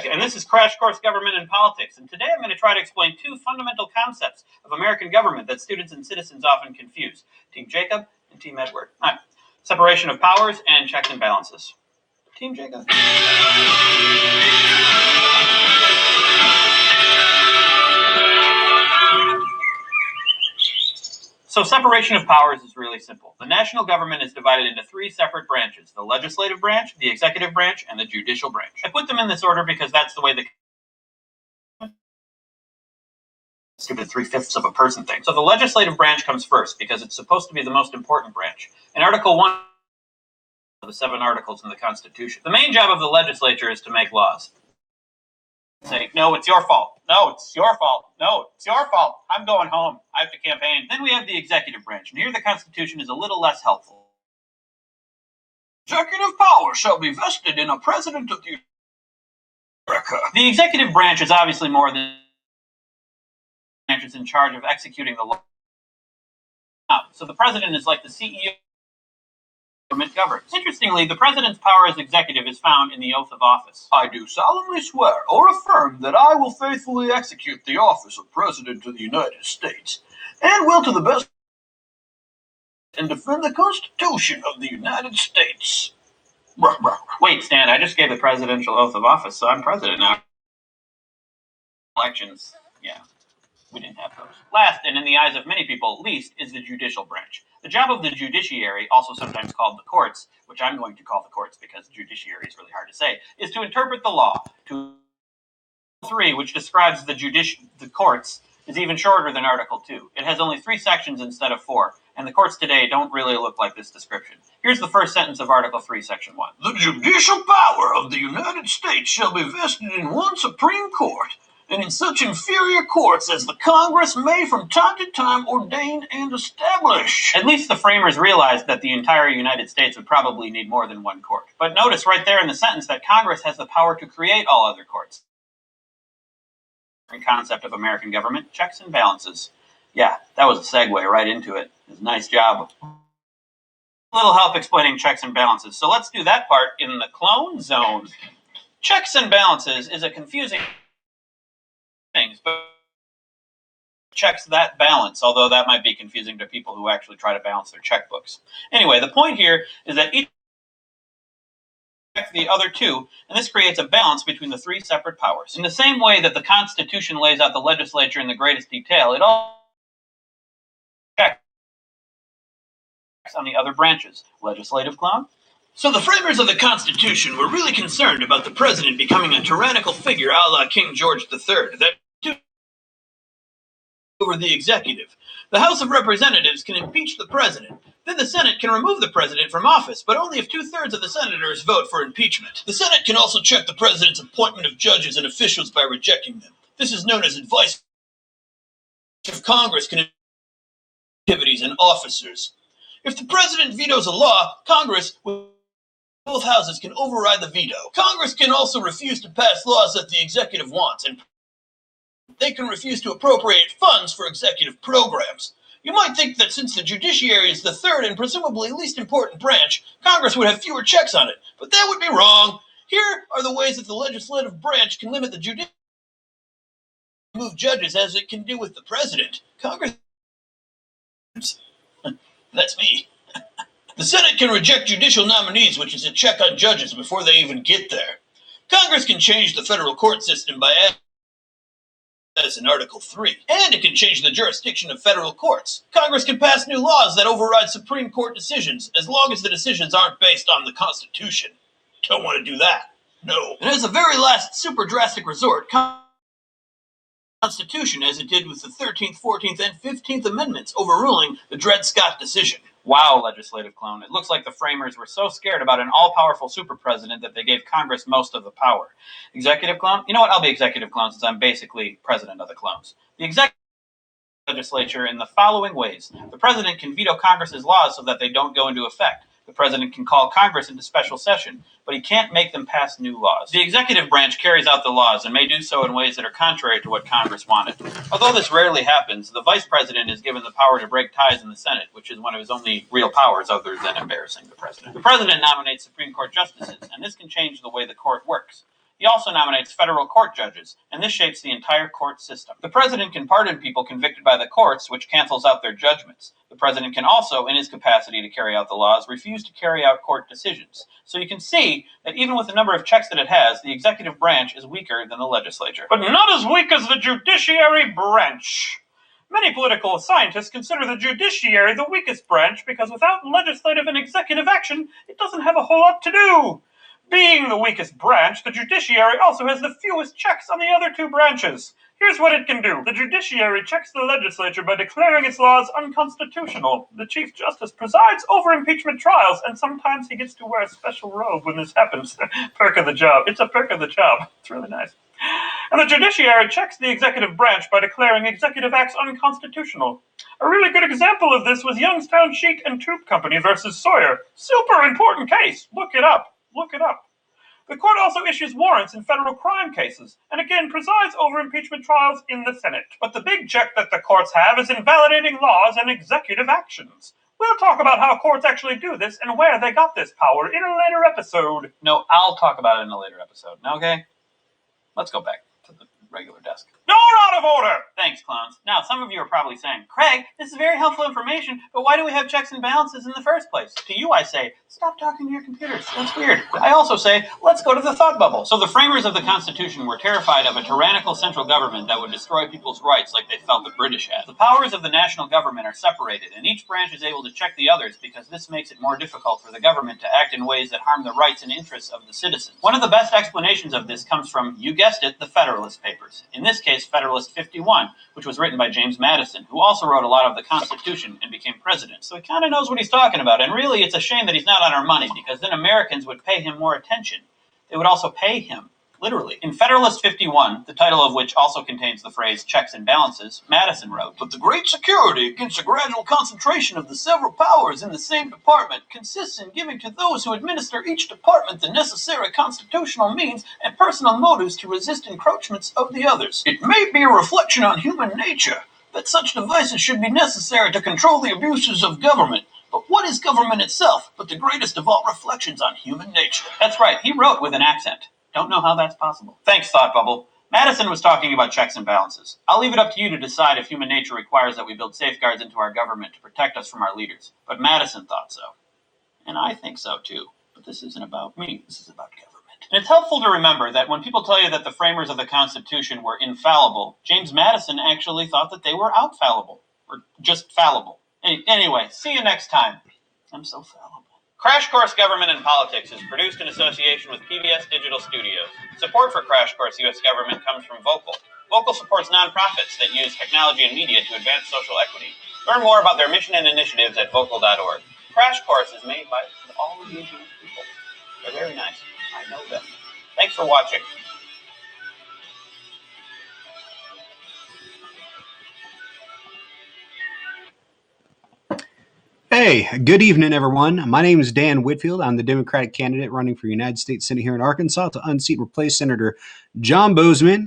Greg, and this is Crash Course Government and Politics. And today I'm going to try to explain two fundamental concepts of American government that students and citizens often confuse. Team Jacob and Team Edward. All right. Separation of powers and checks and balances. Team Jacob. So separation of powers is really simple. The national government is divided into three separate branches: the legislative branch, the executive branch, and the judicial branch. I put them in this order because that's the way the stupid 3/5 of a person thing. So the legislative branch comes first because it's supposed to be the most important branch. In Article 1 of the 7 articles in the Constitution, the main job of the legislature is to make laws. Say, no, it's your fault. No, it's your fault. No, it's your fault. I'm going home. I have to campaign. Then we have the executive branch, and here the Constitution is a little less helpful. Executive power shall be vested in a president of the America. The executive branch is obviously more than branches in charge of executing the law. So the president is like the CEO. Government governs. Interestingly, the president's power as executive is found in the oath of office. I do solemnly swear or affirm that I will faithfully execute the office of President of the United States, and will to the best and defend the Constitution of the United States. Wait, Stan, I just gave the presidential oath of office, so I'm president now. Elections, yeah. We didn't have those. Last, and in the eyes of many people, least, is the judicial branch. The job of the judiciary, also sometimes called the courts, which I'm going to call the courts because judiciary is really hard to say, is to interpret the law. To 3, which describes the courts, is even shorter than Article 2. It has only 3 sections instead of 4, and the courts today don't really look like this description. Here's the first sentence of Article 3, Section 1. The judicial power of the United States shall be vested in one Supreme Court, and in such inferior courts as the Congress may from time to time ordain and establish. At least the framers realized that the entire United States would probably need more than one court. But notice right there in the sentence that Congress has the power to create all other courts. Concept of American government, checks and balances. Yeah, that was a segue right into it. It was a nice job. A little help explaining checks and balances. So let's do that part in the clone zone. Checks and balances is a confusing things, but checks that balance, although that might be confusing to people who actually try to balance their checkbooks. Anyway, the point here is that each checks the other two, and this creates a balance between the 3 separate powers. In the same way that the Constitution lays out the legislature in the greatest detail, it all checks on the other branches. Legislative clown? So the framers of the Constitution were really concerned about the president becoming a tyrannical figure a la King George III that took over the executive. The House of Representatives can impeach the president. Then the Senate can remove the president from office, but only if 2/3 of the senators vote for impeachment. The Senate can also check the president's appointment of judges and officials by rejecting them. This is known as advice of Congress can activities and officers. If the president vetoes a law, Congress both houses can override the veto. Congress can also refuse to pass laws that the executive wants, and they can refuse to appropriate funds for executive programs. You might think that since the judiciary is the third and presumably least important branch, Congress would have fewer checks on it, but that would be wrong. Here are the ways that the legislative branch can limit the judiciary to move judges as it can do with the president. Congress... That's me. The Senate can reject judicial nominees, which is a check on judges before they even get there. Congress can change the federal court system by adding, as in Article 3, and it can change the jurisdiction of federal courts. Congress can pass new laws that override Supreme Court decisions, as long as the decisions aren't based on the Constitution. Don't want to do that. No. And as a very last super drastic resort, Constitution, as it did with the 13th, 14th, and 15th Amendments, overruling the Dred Scott decision. Wow, legislative clone. It looks like the framers were so scared about an all-powerful super president that they gave Congress most of the power. Executive clone? You know what? I'll be executive clone since I'm basically president of the clones. The executive legislature in the following ways. The president can veto Congress's laws so that they don't go into effect. The president can call Congress into special session, but he can't make them pass new laws. The executive branch carries out the laws and may do so in ways that are contrary to what Congress wanted. Although this rarely happens, the vice president is given the power to break ties in the Senate, which is one of his only real powers other than embarrassing the president. The president nominates Supreme Court justices, and this can change the way the court works. He also nominates federal court judges, and this shapes the entire court system. The president can pardon people convicted by the courts, which cancels out their judgments. The president can also, in his capacity to carry out the laws, refuse to carry out court decisions. So you can see that even with the number of checks that it has, the executive branch is weaker than the legislature. But not as weak as the judiciary branch. Many political scientists consider the judiciary the weakest branch because without legislative and executive action, it doesn't have a whole lot to do. Being the weakest branch, the judiciary also has the fewest checks on the other two branches. Here's what it can do. The judiciary checks the legislature by declaring its laws unconstitutional. The Chief Justice presides over impeachment trials, and sometimes he gets to wear a special robe when this happens. Perk of the job. It's a perk of the job. It's really nice. And the judiciary checks the executive branch by declaring executive acts unconstitutional. A really good example of this was Youngstown Sheet and Tube Company versus Sawyer. Super important case. Look it up. Look it up. The court also issues warrants in federal crime cases, and again presides over impeachment trials in the Senate. But the big check that the courts have is invalidating laws and executive actions. We'll talk about how courts actually do this and where they got this power in a later episode. No, I'll talk about it in a later episode. Okay? Let's go back to the regular desk. You're out of order! Thanks, clowns. Now, some of you are probably saying, Craig, this is very helpful information, but why do we have checks and balances in the first place? To you, I say, stop talking to your computers. That's weird. I also say, let's go to the thought bubble. So the framers of the Constitution were terrified of a tyrannical central government that would destroy people's rights like they felt the British had. The powers of the national government are separated, and each branch is able to check the others because this makes it more difficult for the government to act in ways that harm the rights and interests of the citizens. One of the best explanations of this comes from, you guessed it, the Federalist Papers. In this case, Federalist 51, which was written by James Madison, who also wrote a lot of the Constitution and became president. So he kind of knows what he's talking about, and really it's a shame that he's not on our money, because then Americans would pay him more attention. They would also pay him, literally. In Federalist 51, the title of which also contains the phrase checks and balances, Madison wrote, "But the great security against a gradual concentration of the several powers in the same department consists in giving to those who administer each department the necessary constitutional means and personal motives to resist encroachments of the others. It may be a reflection on human nature that such devices should be necessary to control the abuses of government. But what is government itself but the greatest of all reflections on human nature?" That's right, he wrote with an accent. Don't know how that's possible. Thanks, Thought Bubble. Madison was talking about checks and balances. I'll leave it up to you to decide if human nature requires that we build safeguards into our government to protect us from our leaders. But Madison thought so. And I think so too. But this isn't about me. This is about government. And it's helpful to remember that when people tell you that the framers of the Constitution were infallible, James Madison actually thought that they were outfallible. Or just fallible. Anyway, see you next time. I'm so fallible. Crash Course Government and Politics is produced in association with PBS Digital Studios. Support for Crash Course U.S. Government comes from Vocal. Vocal supports nonprofits that use technology and media to advance social equity. Learn more about their mission and initiatives at vocal.org. Crash Course is made by all of these people. They're very nice. I know them. Thanks for watching. Hey, good evening, everyone. My name is Dan Whitfield. I'm the Democratic candidate running for United States Senate here in Arkansas to unseat and replace Senator John Boozman.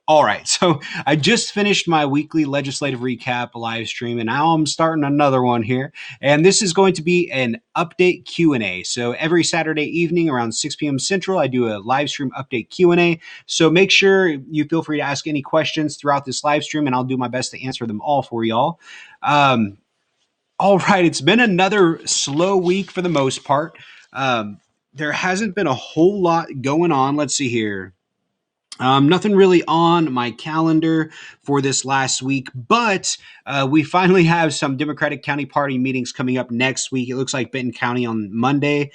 All right, so I just finished my weekly legislative recap live stream, and now I'm starting another one here. And this is going to be an update Q&A. So every Saturday evening around 6 p.m. Central, I do a live stream update Q&A. So make sure you feel free to ask any questions throughout this live stream, and I'll do my best to answer them all for y'all. All right, it's been another slow week for the most part. There hasn't been a whole lot going on. Let's see here. Nothing really on my calendar for this last week, but we finally have some Democratic County Party meetings coming up next week. It looks like Benton County on Monday.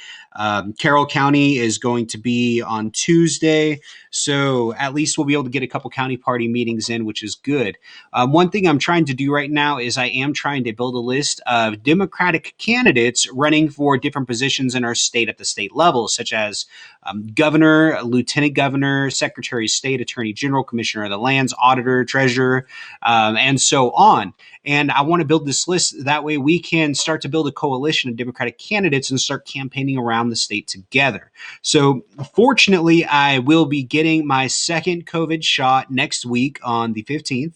Carroll County is going to be on Tuesday. So at least we'll be able to get a couple county party meetings in, which is good. One thing I'm trying to do right now is I am trying to build a list of Democratic candidates running for different positions in our state at the state level, such as governor, lieutenant governor, secretary of state, attorney general, commissioner of the lands, auditor, treasurer, and so on. And I want to build this list. That way we can start to build a coalition of Democratic candidates and start campaigning around the state together. So fortunately, I will be getting my second COVID shot next week on the 15th.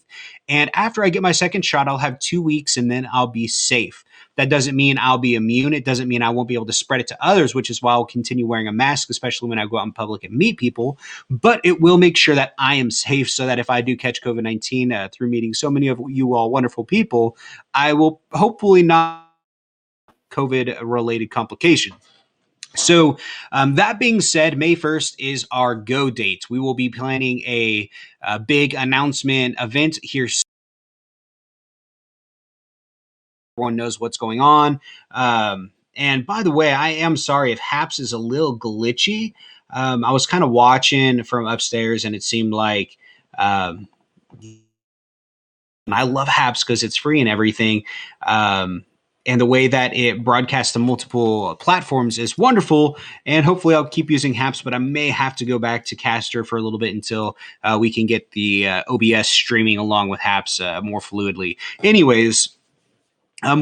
And after I get my second shot, I'll have 2 weeks and then I'll be safe. That doesn't mean I'll be immune. It doesn't mean I won't be able to spread it to others, which is why I'll continue wearing a mask, especially when I go out in public and meet people. But it will make sure that I am safe so that if I do catch COVID-19 through meeting so many of you all wonderful people, I will hopefully not COVID related complications. So, that being said, May 1st is our go date. We will be planning a big announcement event here. Everyone knows what's going on. And by the way, I am sorry if Haps is a little glitchy. I was kind of watching from upstairs, and it seemed like. I love Haps because it's free and everything. And the way that it broadcasts to multiple platforms is wonderful. And hopefully I'll keep using Haps, but I may have to go back to Caster for a little bit until we can get the OBS streaming along with Haps more fluidly. Anyways,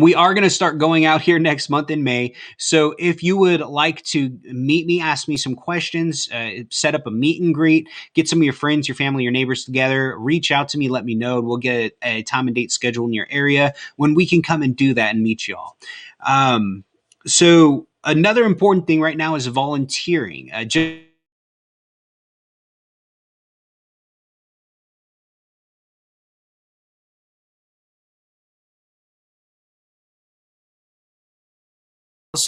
we are going to start going out here next month in May. So if you would like to meet me, ask me some questions, set up a meet and greet, get some of your friends, your family, your neighbors together, reach out to me, let me know, and we'll get a time and date scheduled in your area when we can come and do that and meet y'all. So another important thing right now is volunteering.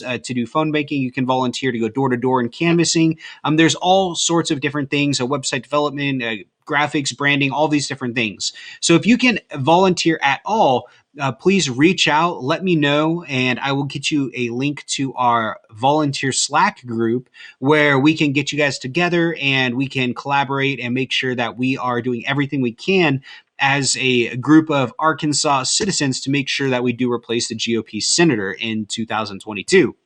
To do phone banking. You can volunteer to go door to door and canvassing. There's all sorts of different things, website development, graphics, branding, all these different things. So if you can volunteer at all, please reach out, let me know, and I will get you a link to our volunteer Slack group where we can get you guys together and we can collaborate and make sure that we are doing everything we can as a group of Arkansas citizens to make sure that we do replace the GOP senator in 2022.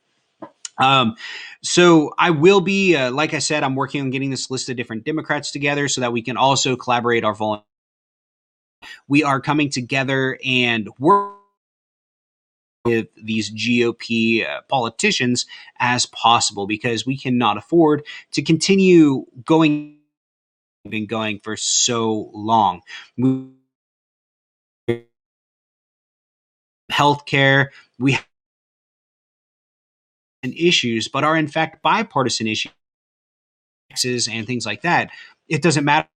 So I will be, like I said, I'm working on getting this list of different Democrats together so that we can also collaborate our volunteers. We are coming together and work with these GOP politicians as possible because we cannot afford to continue been going for so long. Healthcare, we have issues, but are in fact bipartisan issues and things like that. It doesn't matter.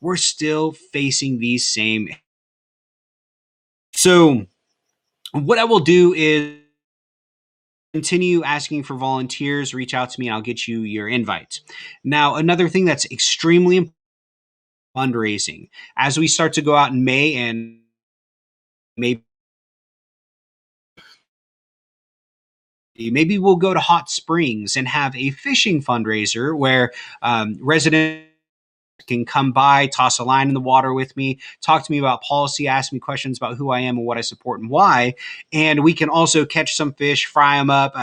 We're still facing these same. So what I will do is continue asking for volunteers, reach out to me, and I'll get you your invite. Now, another thing that's extremely important, fundraising. As we start to go out in May and maybe we'll go to Hot Springs and have a fishing fundraiser where residents can come by, toss a line in the water with me, talk to me about policy, ask me questions about who I am and what I support and why. And we can also catch some fish, fry them up,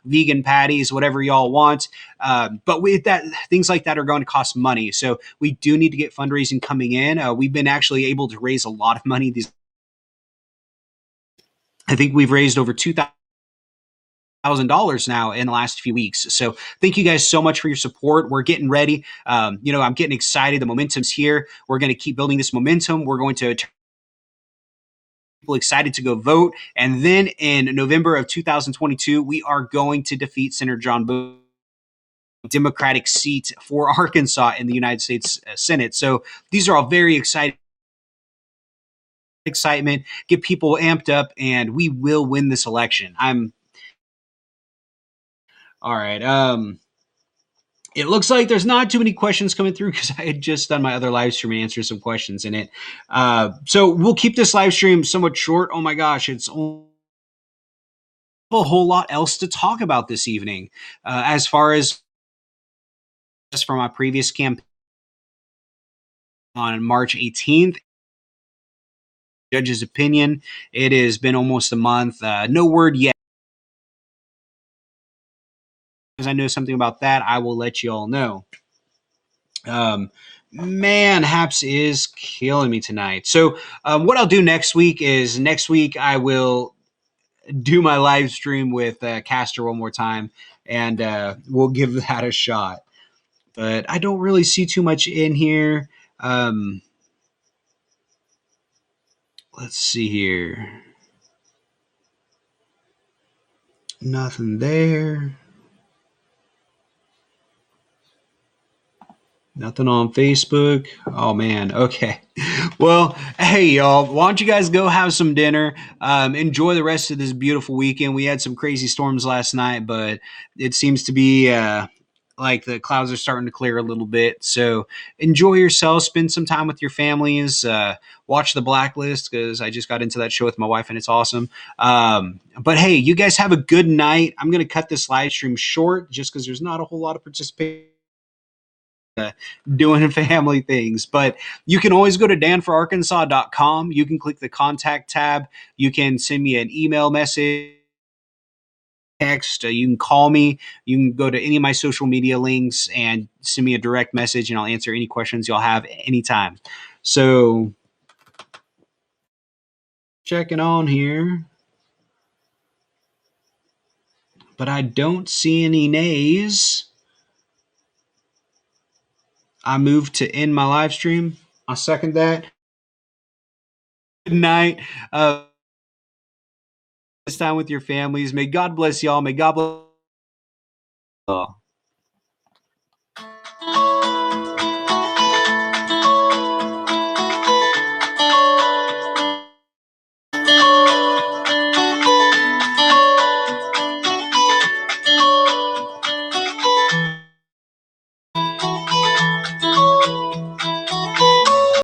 vegan patties, whatever y'all want. But with that, things like that are going to cost money. So we do need to get fundraising coming in. We've been actually able to raise a lot of money. I think we've raised over $2,000 now in the last few weeks. So thank you guys so much for your support. We're getting ready. I'm getting excited. The momentum's here. We're going to keep building this momentum. We're going to people excited to go vote. And then in November of 2022, we are going to defeat Senator John Boozman, Democratic seat for Arkansas in the United States Senate. So these are all very excitement, get people amped up, and we will win this election. All right. It looks like there's not too many questions coming through because I had just done my other live stream and answered some questions in it. So we'll keep this live stream somewhat short. Oh my gosh, it's a whole lot else to talk about this evening. As far as from my previous campaign on March 18th, judge's opinion, it has been almost a month. No word yet. As I know something about that, I will let you all know. Man, Haps is killing me tonight. So what I'll do next week I will do my live stream with Caster one more time, and we'll give that a shot. But I don't really see too much in here. Let's see here. Nothing there. Nothing on Facebook. Oh man. Okay. Well, hey y'all. Why don't you guys go have some dinner? Enjoy the rest of this beautiful weekend. We had some crazy storms last night, but it seems to be like the clouds are starting to clear a little bit. So enjoy yourself. Spend some time with your families. Watch The Blacklist because I just got into that show with my wife and it's awesome. But hey, you guys have a good night. I'm gonna cut this live stream short just because there's not a whole lot of participation doing family things. But you can always go to danforarkansas.com. You can click the contact tab. You can send me an email message, text. You can call me. You can go to any of my social media links and send me a direct message, and I'll answer any questions you'll have anytime. So, checking on here. But I don't see any nays. I moved to end my live stream. I second that. Good night. This time with your families. May God bless y'all. May God bless y'all.